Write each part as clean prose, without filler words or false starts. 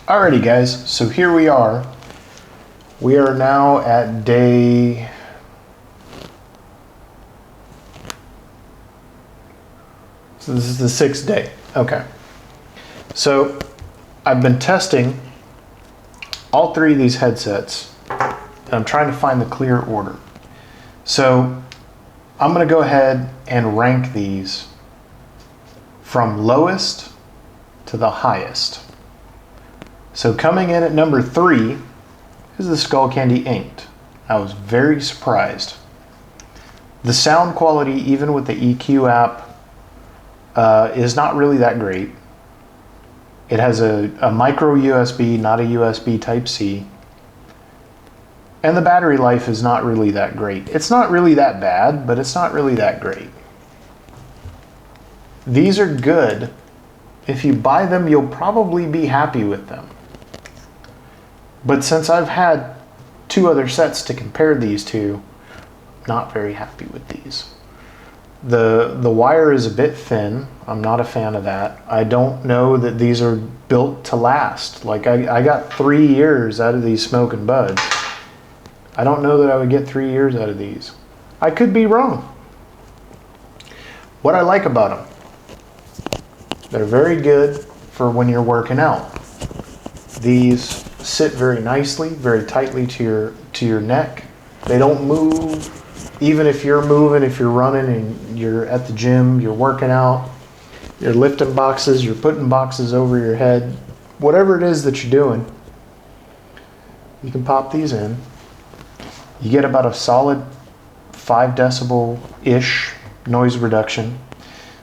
Alrighty guys, so here we are. We are now at day... So this is the 6th day. Okay. So I've been testing all three of these headsets and I'm trying to find the clear order. So I'm going to go ahead and rank these from lowest to the highest. So coming in at number 3 is the Skull Candy Inked. I was very surprised. The sound quality, even with the EQ app, is not really that great. It has a micro USB, not a USB Type-C. And the battery life is not really that great. It's not really that bad, but it's not really that great. These are good. If you buy them, you'll probably be happy with them. But since I've had 2 other sets to compare these to, not very happy with these. The wire is a bit thin. I'm not a fan of that. I don't know that these are built to last. Like I got 3 years out of these Smokin' Buds. I don't know that I would get 3 years out of these. I could be wrong. What I like about them, they're very good for when you're working out. These sit very nicely, very tightly to your neck. They don't move. Even if you're moving, if you're running and you're at the gym, you're working out, you're lifting boxes, you're putting boxes over your head, whatever it is that you're doing, you can pop these in. You get about a solid 5 decibel-ish noise reduction.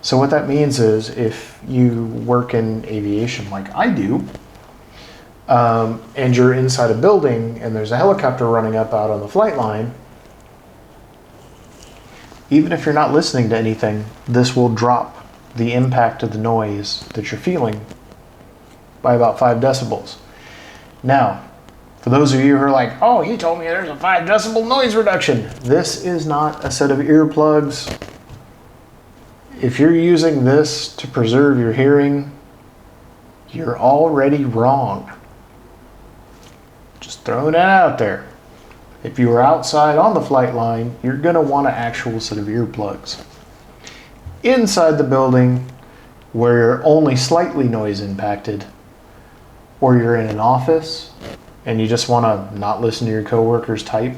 So what that means is if you work in aviation like I do, and you're inside a building and there's a helicopter running up out on the flight line, even if you're not listening to anything, this will drop the impact of the noise that you're feeling by about 5 decibels. Now, for those of you who are like, oh, he told me there's a 5 decibel noise reduction. This is not a set of earplugs. If you're using this to preserve your hearing, you're already wrong. Just throwing that out there. If you are outside on the flight line, you're going to want an actual set of earplugs. Inside the building, where you're only slightly noise impacted, or you're in an office and you just want to not listen to your coworkers type,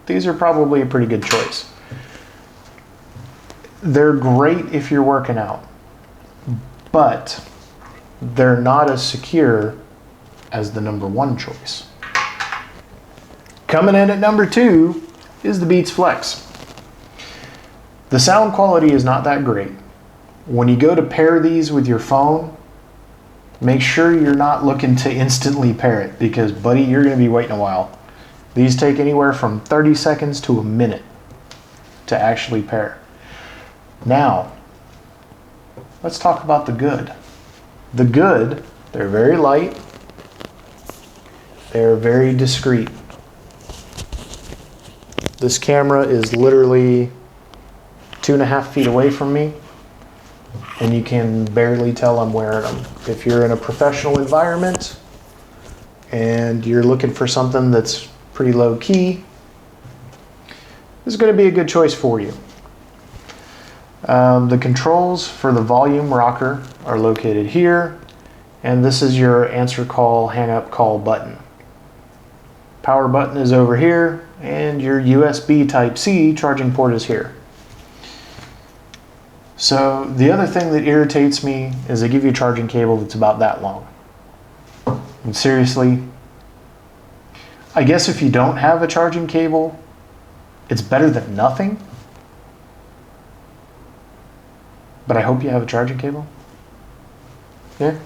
these are probably a pretty good choice. They're great if you're working out, but they're not as secure as the number 1 choice. Coming in at number 2 is the Beats Flex. The sound quality is not that great. When you go to pair these with your phone, make sure you're not looking to instantly pair it because, buddy, you're going to be waiting a while. These take anywhere from 30 seconds to a minute to actually pair. Now, let's talk about the good. The good, they're very light. They're very discreet. This camera is literally 2.5 feet away from me, and you can barely tell I'm wearing them. If you're in a professional environment and you're looking for something that's pretty low key, this is going to be a good choice for you. The controls for the volume rocker are located here, and this is your answer call, hang up call button. Power button is over here, and your USB Type-C charging port is here. So the other thing that irritates me is they give you a charging cable that's about that long. And seriously, I guess if you don't have a charging cable, it's better than nothing. But I hope you have a charging cable. Yeah.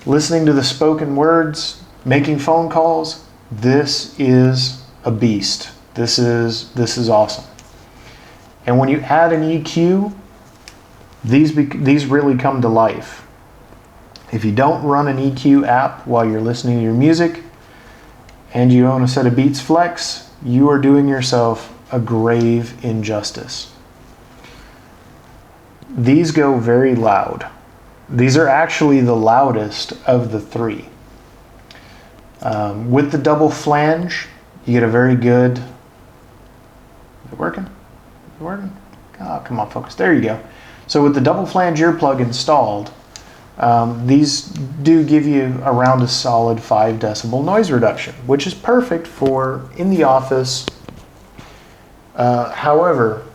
Listening to the spoken words, making phone calls, this is a beast. This is awesome. And when you add an EQ, these really come to life. If you don't run an EQ app while you're listening to your music and you own a set of Beats Flex, you are doing yourself a grave injustice. These go very loud. These are actually the loudest of the three. With the double flange, you get a very good... Is it working? Is it working? Oh, come on, focus. There you go. So with the double flange earplug installed, these do give you around a solid 5 decibel noise reduction, which is perfect for in the office. However,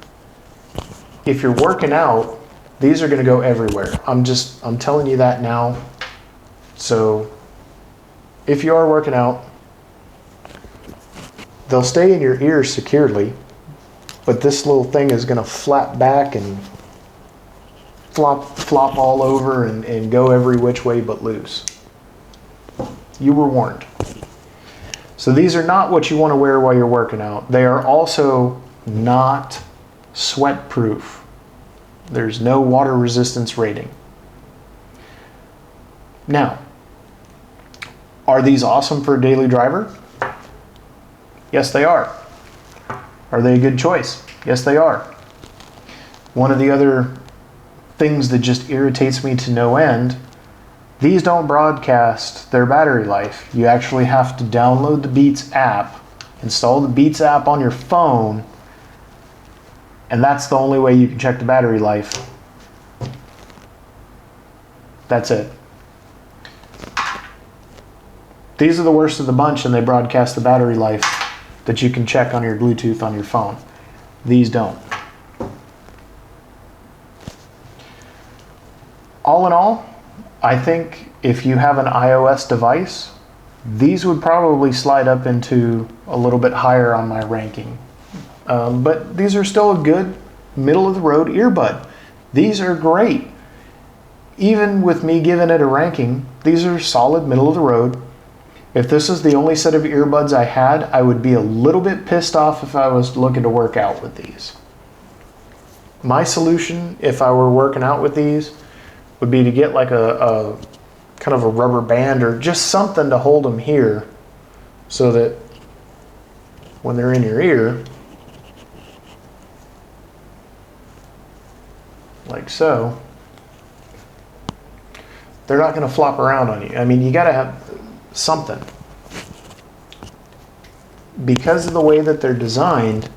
if you're working out, these are going to go everywhere. I'm telling you that now. So if you are working out, they'll stay in your ears securely, but this little thing is going to flap back and flop all over and go every which way but loose. You were warned. So these are not what you want to wear while you're working out. They are also not sweat proof. There's no water resistance rating. Now, are these awesome for a daily driver? Yes, they are. Are they a good choice? Yes, they are. One of the other things that just irritates me to no end, these don't broadcast their battery life. You actually have to download the Beats app, install the Beats app on your phone, and that's the only way you can check the battery life. That's it. These are the worst of the bunch, and they broadcast the battery life that you can check on your Bluetooth on your phone. These don't. All in all, I think if you have an iOS device, these would probably slide up into a little bit higher on my ranking. But these are still a good middle-of-the-road earbud. These are great. Even with me giving it a ranking, these are solid middle-of-the-road. If this is the only set of earbuds I had, I would be a little bit pissed off if I was looking to work out with these. My solution, if I were working out with these, would be to get like a kind of a rubber band or just something to hold them here so that when they're in your ear, like so, they're not going to flop around on you. I mean, you got to have something. Because of the way that they're designed,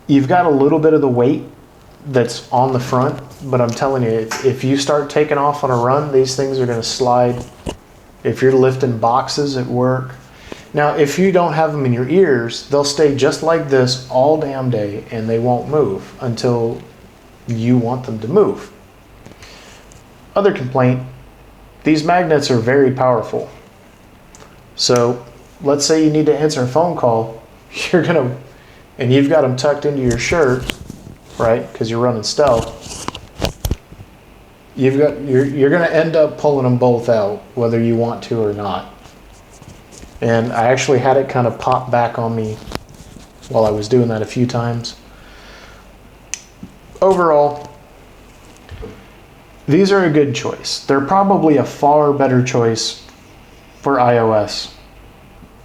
you've got a little bit of the weight that's on the front, but I'm telling you, if you start taking off on a run, these things are going to slide. If you're lifting boxes at work. Now, if you don't have them in your ears, they'll stay just like this all damn day, and they won't move until you want them to move. Other complaint, these magnets are very powerful. So let's say you need to answer a phone call, and you've got them tucked into your shirt, right? Because you're running stealth. You're going to end up pulling them both out, whether you want to or not. And I actually had it kind of pop back on me while I was doing that a few times. Overall, these are a good choice. They're probably a far better choice for iOS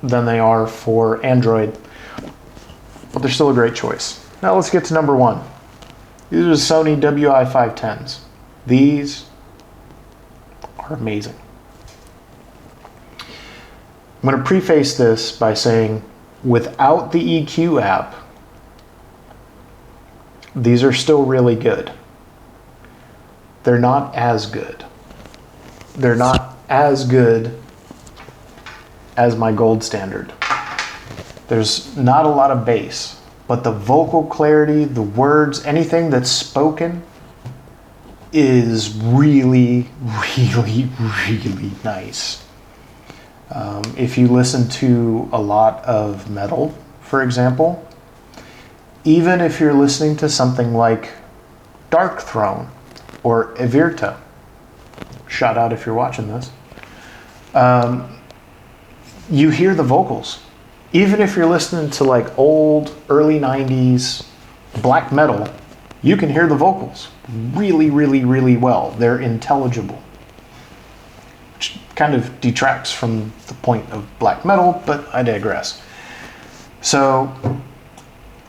than they are for Android, but they're still a great choice. Now let's get to number one. These are the Sony WI-SP510s. These are amazing. I'm going to preface this by saying, without the EQ app, these are still really good. They're not as good. They're not as good as my gold standard. There's not a lot of bass, but the vocal clarity, the words, anything that's spoken is really, really, really nice. If you listen to a lot of metal, for example, even if you're listening to something like Dark Throne or Evirta, shout out if you're watching this, you hear the vocals. Even if you're listening to like old, early 90s black metal, you can hear the vocals really, really, really well. They're intelligible. Which kind of detracts from the point of black metal, but I digress. So,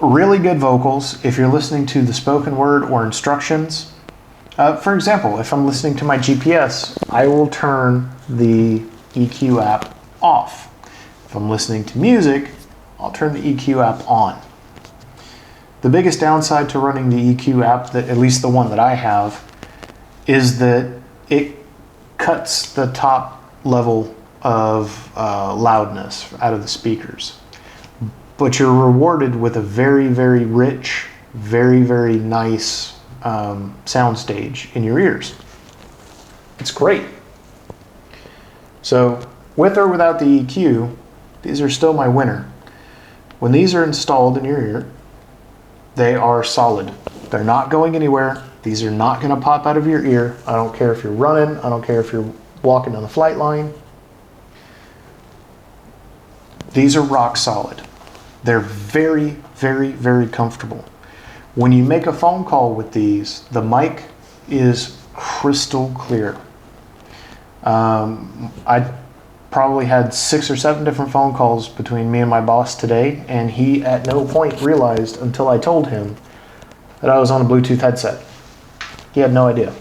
really good vocals. If you're listening to the spoken word or instructions, For example, if I'm listening to my GPS, I will turn the EQ app off. If I'm listening to music, I'll turn the EQ app on. The biggest downside to running the EQ app, that at least the one that I have, is that it cuts the top level of loudness out of the speakers. But you're rewarded with a very, very rich, very, very nice soundstage in your ears. It's great. So with or without the EQ, these are still my winner. When these are installed in your ear, they are solid. They're not going anywhere. These are not going to pop out of your ear. I don't care if you're running. I don't care if you're walking on the flight line. These are rock solid. They're very, very, very comfortable. When you make a phone call with these, the mic is crystal clear. I probably had 6 or 7 different phone calls between me and my boss today, and he at no point realized until I told him that I was on a Bluetooth headset. He had no idea.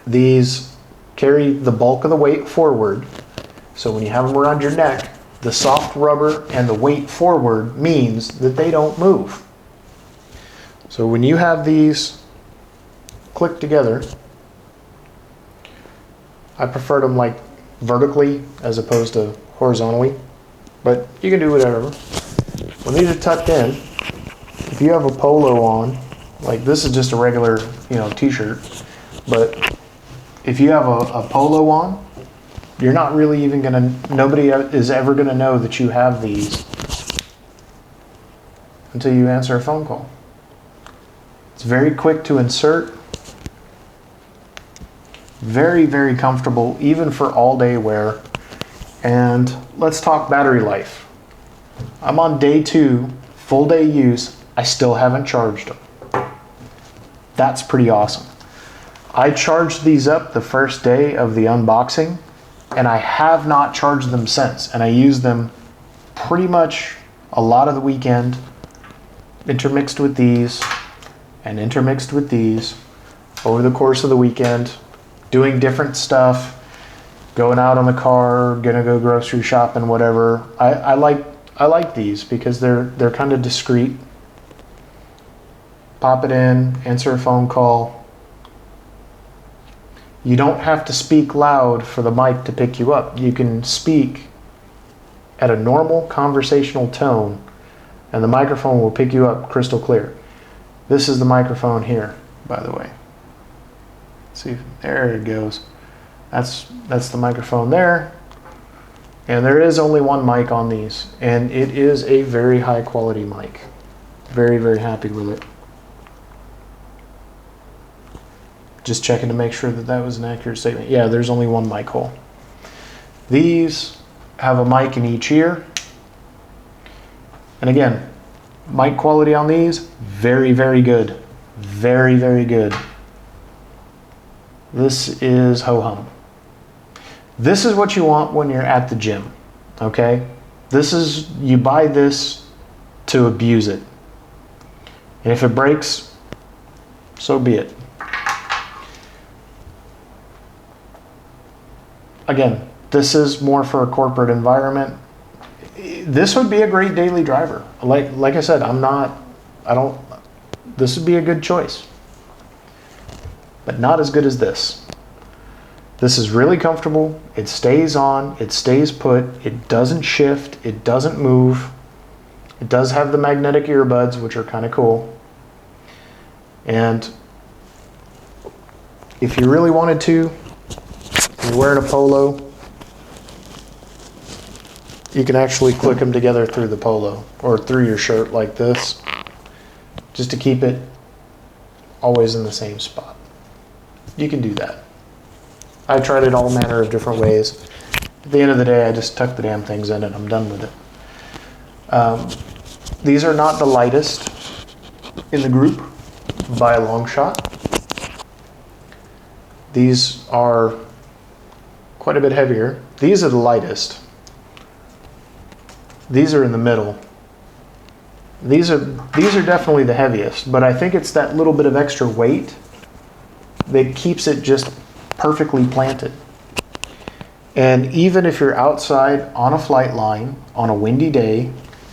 These carry the bulk of the weight forward, so when you have them around your neck, the soft rubber and the weight forward means that they don't move. So when you have these clicked together, I prefer them like vertically as opposed to horizontally, but you can do whatever. When these are tucked in, if you have a polo on, like this is just a regular, t-shirt, but if you have a polo on, you're not really even nobody is ever gonna know that you have these until you answer a phone call. It's very quick to insert. Very, very comfortable, even for all day wear. And let's talk battery life. I'm on day 2, full day use. I still haven't charged them. That's pretty awesome. I charged these up the first day of the unboxing, and I have not charged them since. And I used them pretty much a lot of the weekend, intermixed with these, and intermixed with these over the course of the weekend, doing different stuff, going out on the car, gonna go grocery shopping, whatever. I like these because they're kind of discreet. Pop it in, answer a phone call. You don't have to speak loud for the mic to pick you up. You can speak at a normal conversational tone and the microphone will pick you up crystal clear. This is the microphone here, by the way. See, there it goes. That's the microphone there. And there is only one mic on these, and it is a very high quality mic. Very, very happy with it. Just checking to make sure that was an accurate statement. Yeah, there's only one mic hole. These have a mic in each ear. And again, mic quality on these, very, very good. Very, very good. This is ho-hum. This is what you want when you're at the gym, okay? You buy this to abuse it. And if it breaks, so be it. Again, this is more for a corporate environment. This would be a great daily driver. Like I said, this would be a good choice. But not as good as this. This is really comfortable. It stays on, it stays put, it doesn't shift, it doesn't move. It does have the magnetic earbuds, which are kind of cool. And if you really wanted to, you're wearing a polo, you can actually click them together through the polo or through your shirt like this, just to keep it always in the same spot. You can do that. I've tried it all manner of different ways. At the end of the day, I just tuck the damn things in and I'm done with it. These are not the lightest in the group by a long shot. These are quite a bit heavier. These are the lightest. These are in the middle. These are definitely the heaviest, but I think it's that little bit of extra weight that keeps it just perfectly planted. And even if you're outside on a flight line on a windy day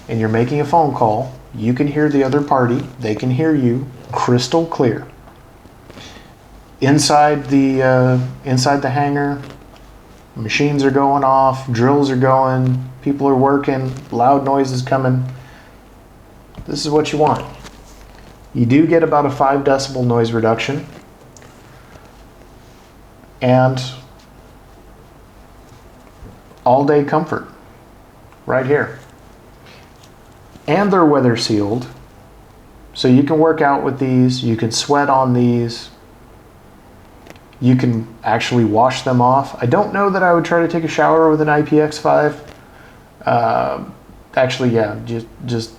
and you're making a phone call, you can hear the other party, they can hear you crystal clear. Inside the hangar, machines are going off, drills are going, people are working, loud noises coming. This is what you want. You do get about a 5 decibel noise reduction, and all day comfort right here. And they're weather sealed, so you can work out with these, you can sweat on these, you can actually wash them off. I don't know that I would try to take a shower with an IPX5. Actually, yeah, just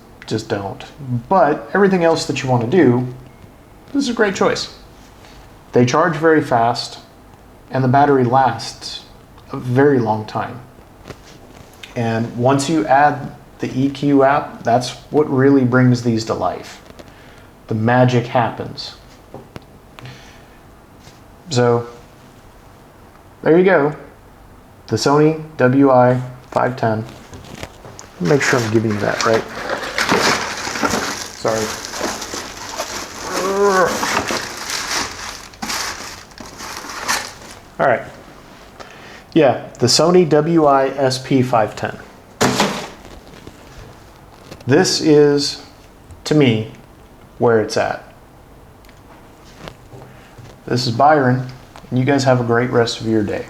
don't. But everything else that you want to do, this is a great choice. They charge very fast, and the battery lasts a very long time. And once you add the EQ app, that's what really brings these to life. The magic happens. So, there you go. The Sony WI-510. Make sure I'm giving you that right. Sorry. All right. Yeah, the Sony WI-SP510. This is, to me, where it's at. This is Byron, and you guys have a great rest of your day.